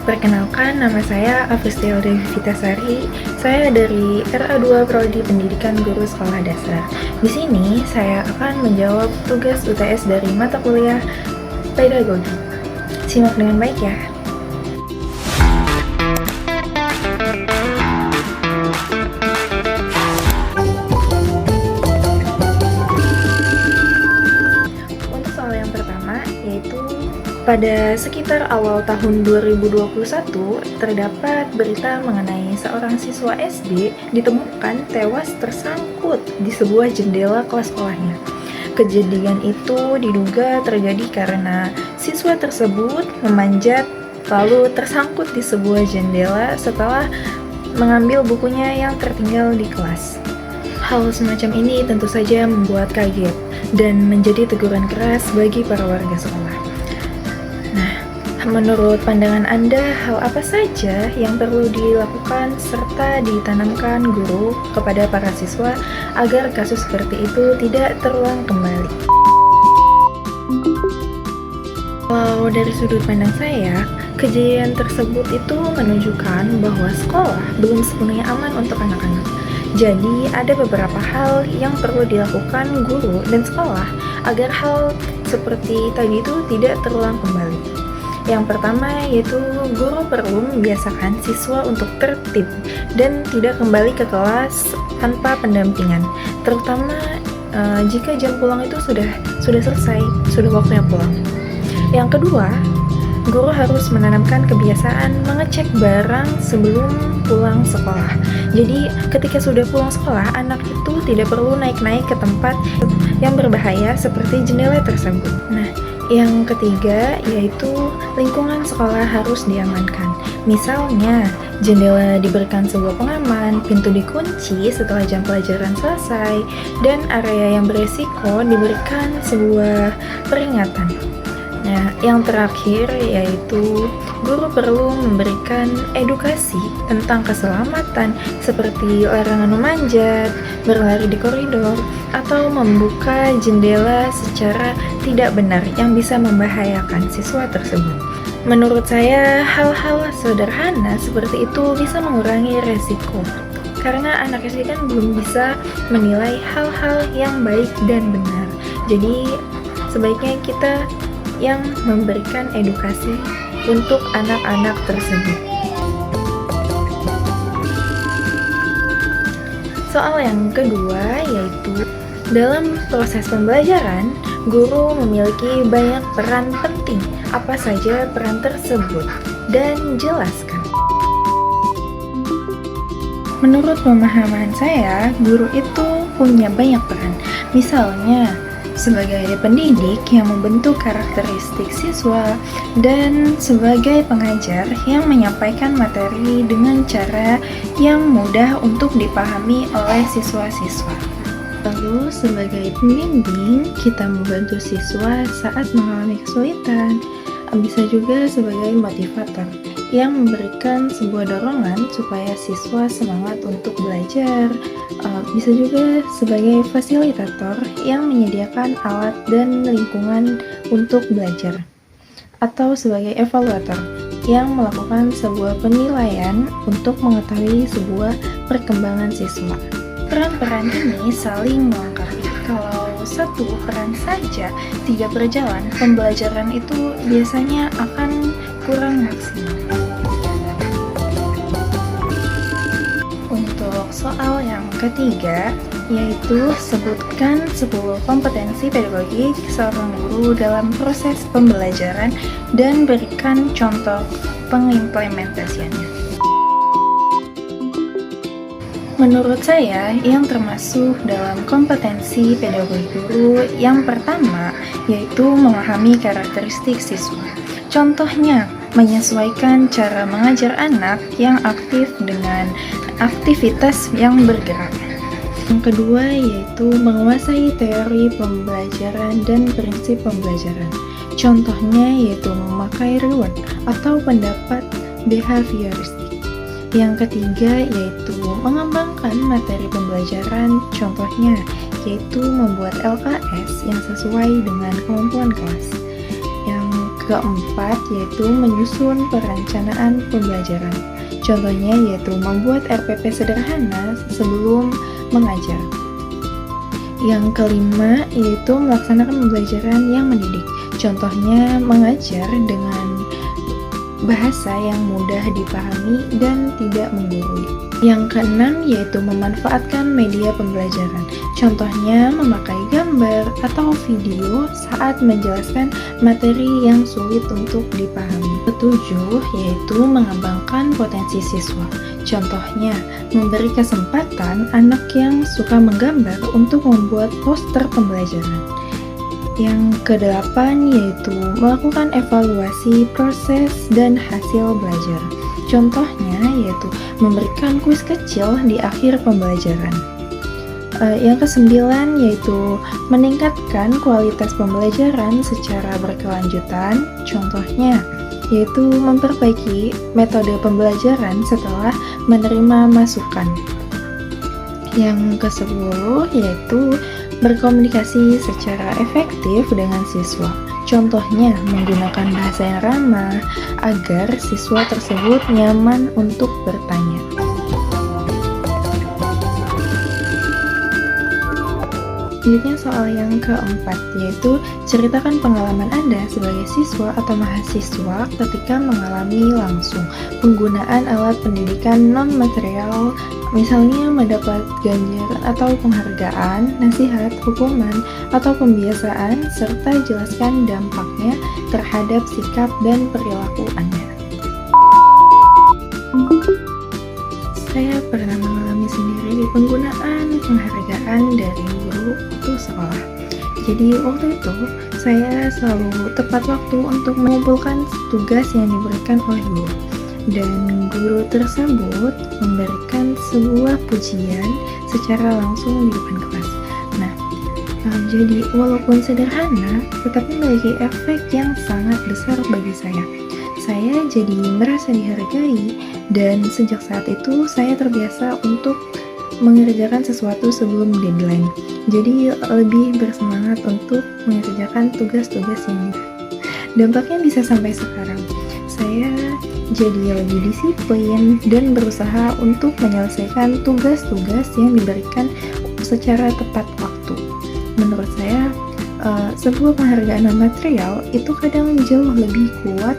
Perkenalkan, nama saya Afristia Dewi Vitasari. Saya dari RA2 Prodi Pendidikan Guru Sekolah Dasar. Di sini saya akan menjawab tugas UTS dari mata kuliah Pedagogi. Simak dengan baik ya. Untuk soal yang pertama, yaitu pada sekitar awal tahun 2021, terdapat berita mengenai seorang siswa SD ditemukan tewas tersangkut di sebuah jendela kelas sekolahnya. Kejadian itu diduga terjadi karena siswa tersebut memanjat lalu tersangkut di sebuah jendela setelah mengambil bukunya yang tertinggal di kelas. Hal semacam ini tentu saja membuat kaget dan menjadi teguran keras bagi para warga sekolah. Menurut pandangan Anda, hal apa saja yang perlu dilakukan serta ditanamkan guru kepada para siswa agar kasus seperti itu tidak terulang kembali? Kalau dari sudut pandang saya, kejadian tersebut itu menunjukkan bahwa sekolah belum sepenuhnya aman untuk anak-anak. Jadi, ada beberapa hal yang perlu dilakukan guru dan sekolah agar hal seperti tadi itu tidak terulang kembali. Yang pertama yaitu guru perlu membiasakan siswa untuk tertib dan tidak kembali ke kelas tanpa pendampingan, terutama jika jam pulang itu sudah selesai, sudah waktunya pulang. Yang kedua, guru harus menanamkan kebiasaan mengecek barang sebelum pulang sekolah. Jadi ketika sudah pulang sekolah, anak itu tidak perlu naik-naik ke tempat yang berbahaya seperti jendela tersebut. Yang ketiga yaitu lingkungan sekolah harus diamankan. Misalnya, jendela diberikan sebuah pengaman, pintu dikunci setelah jam pelajaran selesai, dan area yang beresiko diberikan sebuah peringatan. Yang terakhir yaitu guru perlu memberikan edukasi tentang keselamatan seperti larangan memanjat, berlari di koridor, atau membuka jendela secara tidak benar yang bisa membahayakan siswa tersebut. Menurut saya, hal-hal sederhana seperti itu bisa mengurangi resiko. Karena anak SD kan belum bisa menilai hal-hal yang baik dan benar. Jadi, sebaiknya kita yang memberikan edukasi untuk anak-anak tersebut. Soal yang kedua yaitu dalam proses pembelajaran, guru memiliki banyak peran penting. Apa saja peran tersebut? Dan jelaskan. Menurut pemahaman saya, guru itu punya banyak peran. Misalnya, sebagai pendidik yang membentuk karakteristik siswa dan sebagai pengajar yang menyampaikan materi dengan cara yang mudah untuk dipahami oleh siswa-siswa. Lalu sebagai pembimbing, kita membantu siswa saat mengalami kesulitan. Bisa juga sebagai motivator yang memberikan sebuah dorongan supaya siswa semangat untuk belajar. Bisa juga sebagai fasilitator yang menyediakan alat dan lingkungan untuk belajar. Atau sebagai evaluator yang melakukan sebuah penilaian untuk mengetahui sebuah perkembangan siswa. Peran-peran ini saling melengkapi. Kalau satu peran saja tidak berjalan, pembelajaran itu biasanya akan kurang maksimal. Untuk soal yang ketiga, yaitu sebutkan 10 kompetensi pedagogik seorang guru dalam proses pembelajaran dan berikan contoh pengimplementasiannya. Menurut saya, yang termasuk dalam kompetensi pedagogi guru yang pertama yaitu memahami karakteristik siswa. Contohnya, menyesuaikan cara mengajar anak yang aktif dengan aktivitas yang bergerak. Yang kedua yaitu menguasai teori pembelajaran dan prinsip pembelajaran. Contohnya yaitu memakai reward atau pendapat behavioristik. Yang ketiga yaitu mengembangkan materi pembelajaran, contohnya yaitu membuat LKS yang sesuai dengan kemampuan kelas. Yang keempat yaitu menyusun perencanaan pembelajaran. Contohnya yaitu membuat RPP sederhana sebelum mengajar. Yang kelima yaitu melaksanakan pembelajaran yang mendidik. Contohnya mengajar dengan bahasa yang mudah dipahami dan tidak menggurui. Yang keenam yaitu memanfaatkan media pembelajaran. Contohnya memakai gambar atau video saat menjelaskan materi yang sulit untuk dipahami. Ketujuh yaitu mengembangkan potensi siswa. Contohnya memberi kesempatan anak yang suka menggambar untuk membuat poster pembelajaran. Yang kedelapan yaitu melakukan evaluasi proses dan hasil belajar. Contohnya yaitu memberikan kuis kecil di akhir pembelajaran. Yang kesembilan yaitu meningkatkan kualitas pembelajaran secara berkelanjutan. Contohnya yaitu memperbaiki metode pembelajaran setelah menerima masukan. Yang ke-10 yaitu berkomunikasi secara efektif dengan siswa. Contohnya menggunakan bahasa yang ramah agar siswa tersebut nyaman untuk bertanya. Selanjutnya soal yang keempat, yaitu ceritakan pengalaman Anda sebagai siswa atau mahasiswa ketika mengalami langsung penggunaan alat pendidikan non-material, misalnya mendapat ganjaran atau penghargaan, nasihat, hukuman, atau pembiasaan, serta jelaskan dampaknya terhadap sikap dan perilaku Anda. Saya pernah mengalami sendiri penggunaan penghargaan dari guru waktu sekolah. Jadi waktu itu saya selalu tepat waktu untuk mengumpulkan tugas yang diberikan oleh guru. Dan guru tersebut memberikan sebuah pujian secara langsung di depan kelas. Jadi walaupun sederhana, tetapi memiliki efek yang sangat besar bagi saya. Saya jadi merasa dihargai, dan sejak saat itu saya terbiasa untuk mengerjakan sesuatu sebelum deadline. Jadi lebih bersemangat untuk mengerjakan tugas-tugas yang dampaknya bisa sampai sekarang. Saya jadi lebih disiplin dan berusaha untuk menyelesaikan tugas-tugas yang diberikan secara tepat waktu. Menurut saya, sebuah penghargaan non-material itu kadang jauh lebih kuat.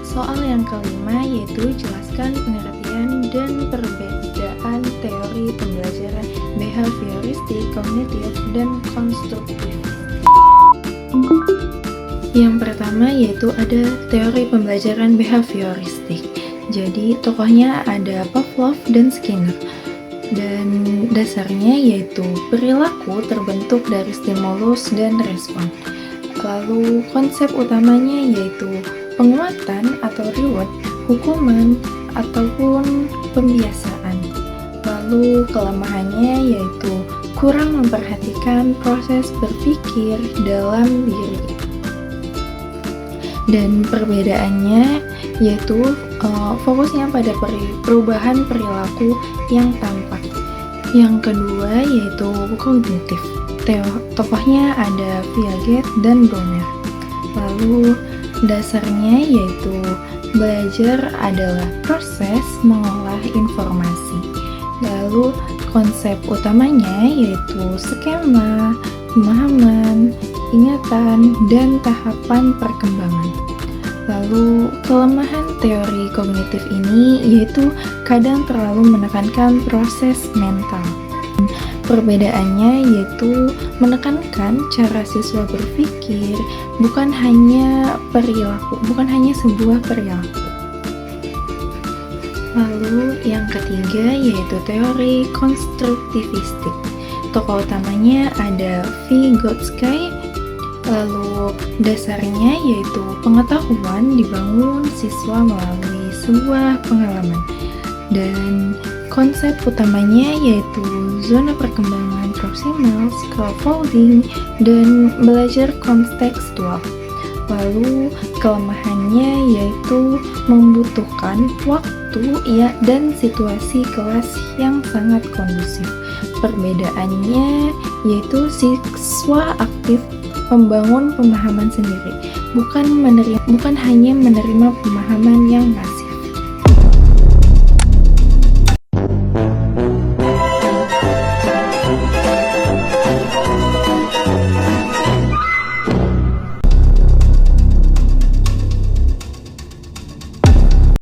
Soal yang kelima yaitu jelaskan pengertian dan perbedaan teori pembelajaran behavioristik, kognitif, dan konstruktif. Yang pertama yaitu ada teori pembelajaran behavioristik. Jadi tokohnya ada Pavlov dan Skinner. Dan dasarnya yaitu perilaku terbentuk dari stimulus dan respon. Lalu konsep utamanya yaitu penguatan atau reward, hukuman, ataupun pembiasaan. Lalu kelemahannya yaitu kurang memperhatikan proses berpikir dalam diri. Dan perbedaannya yaitu fokusnya pada perubahan perilaku yang tampak. Yang kedua yaitu kognitif. Tokohnya ada Piaget dan Bronner. Lalu dasarnya yaitu belajar adalah proses mengolah informasi. Lalu konsep utamanya yaitu skema, pemahaman, ingatan, dan tahapan perkembangan. Lalu kelemahan teori kognitif ini yaitu kadang terlalu menekankan proses mental. Perbedaannya yaitu menekankan cara siswa berpikir, bukan hanya sebuah perilaku. Lalu yang ketiga yaitu teori konstruktivistik. Tokoh utamanya ada Vygotsky. Lalu dasarnya yaitu pengetahuan dibangun siswa melalui sebuah pengalaman. Dan konsep utamanya yaitu zona perkembangan proksimal, scaffolding, dan belajar kontekstual. Lalu kelemahannya yaitu membutuhkan waktu dan situasi kelas yang sangat kondusif. Perbedaannya yaitu siswa aktif membangun pemahaman sendiri, bukan hanya menerima pemahaman yang pasif.